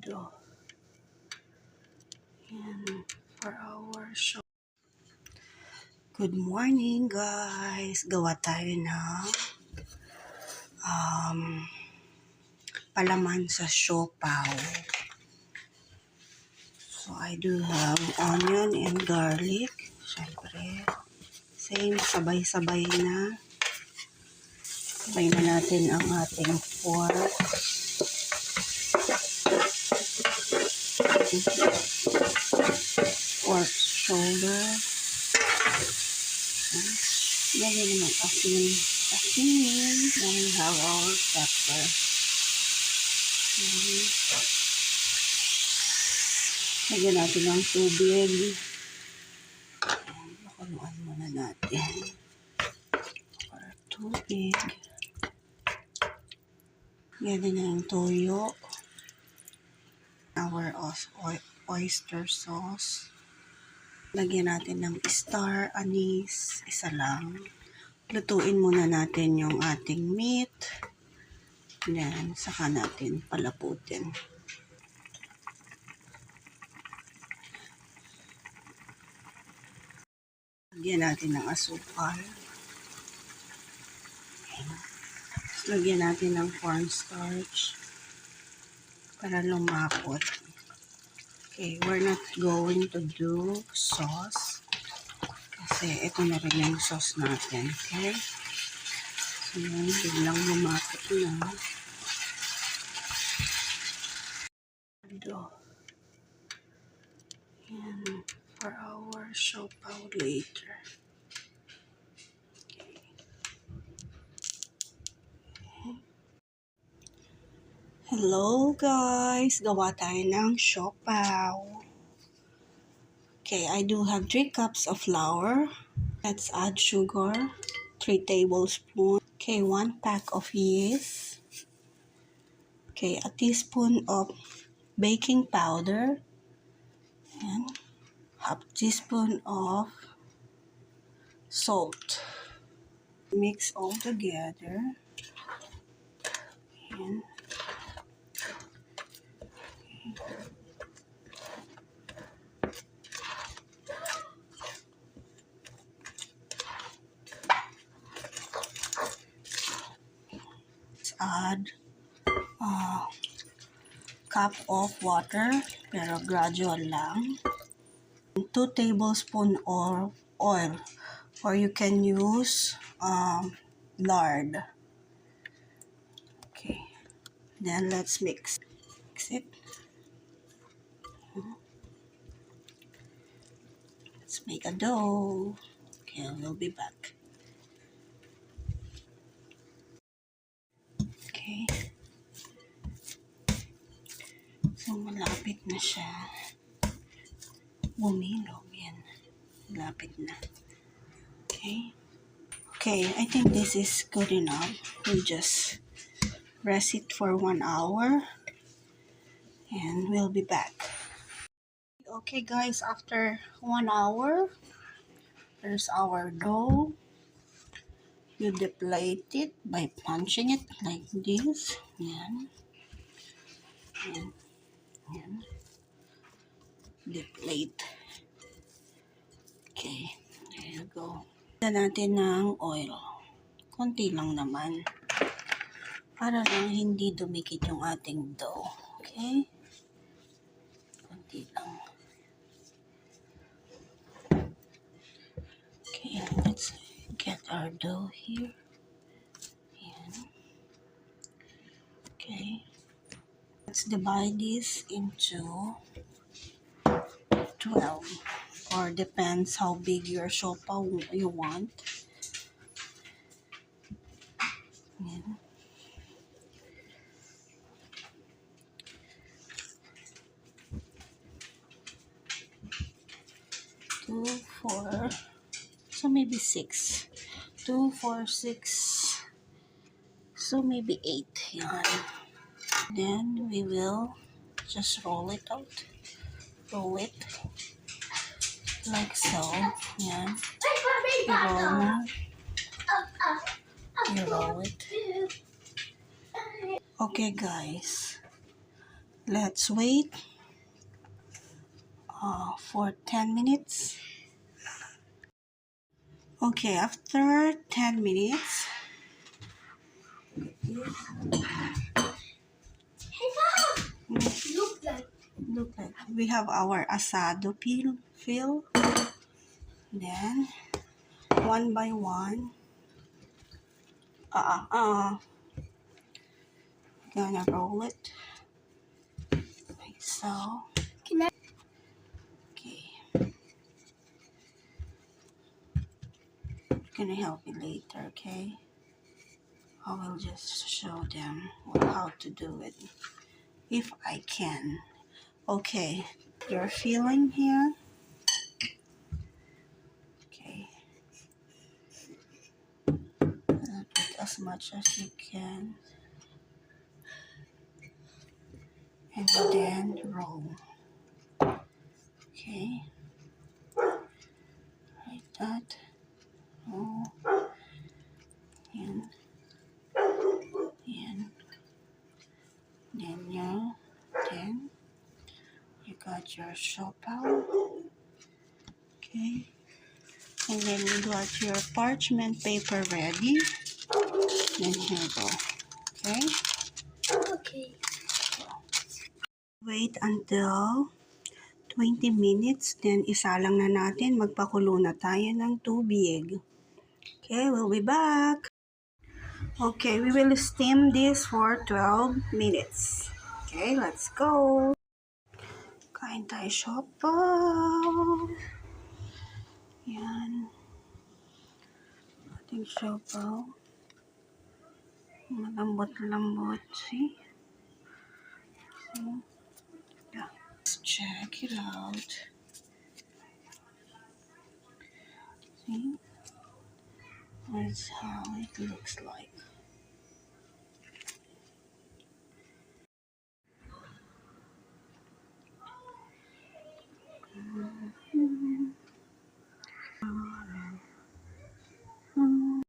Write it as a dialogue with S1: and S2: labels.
S1: do. And for our show. Good morning guys! Gawa tayo ng palaman sa siopaw. So I do have onion and garlic. Siyempre, same, sabay-sabay na. Sabay na natin ang ating pork. Pork shoulder. Lagyan naman asin. Then we have our pepper. Lagyan natin ng tubig. Pakuluan muna natin. Para tubig. Lagyan din ng toyo. Our oyster sauce. Lagyan natin ng star anise. Isa lang. Lutuin muna natin yung ating meat. Then, saka natin palaputin. Lagyan natin ng asukal. Lagyan natin ng cornstarch para lumapot. Okay, we're not going to do sauce kasi ito na rin yung sauce natin. Okay? So, yan, biglang lumapot na. And for our siopaw later. Hello guys! Gawa tayo ng siopaw. Okay, I do have 3 cups of flour. Let's add sugar. 3 tablespoons. Okay, 1 pack of yeast. Okay, a teaspoon of baking powder. And half teaspoon of salt. Mix all together. And add a cup of water, pero gradual lang. 2 tablespoons of oil, or you can use lard. Okay, then let's mix it. Let's make a dough. Okay, we'll be back. Okay. So, malapit na siya. Bumilog yan. Malapit na. Okay. Okay, I think this is good enough. We'll just rest it for 1 hour. And we'll be back. Okay guys, after 1 hour, there's our dough. You deflate it by punching it like this. Yan. Yan. Yan. Deflate. Okay, there you go. Lagyan natin ng oil. Konti lang naman. Para lang hindi dumikit yung ating dough. Okay? Konti lang. Okay, let's get our dough here. Ayan. Okay. Let's divide this into 12. Or depends how big your siopaw you want. Ayan. 2, 4, so maybe 6. 2, 4, 6, so maybe 8. Yan. Then we will just roll it out. Roll it like so. Yan. I-roll mo. I-roll it. Okay guys. Let's wait for 10 minutes. Okay, after 10 minutes, look like we have our asado fill. Then, one by one, gonna roll it like so. Okay, gonna help you later, okay? I will just show them how to do it if I can. Okay, you're feeling here. Okay, put as much as you can, and then roll. Okay, like that. Roll in, in, then you got your siopaw. Okay, and then you got your parchment paper ready. Then here you go. Okay.
S2: Okay.
S1: Wait until 20 minutes, then isalang na natin. Magpakulo na tayo ng tubig. Okay, we'll be back. Okay, we will steam this for 12 minutes. Okay, let's go. Kain tayo siopaw. Yan. Ating siopaw. Malambot-lambot. See? Yeah. Let's check it out. See? That's how it looks like.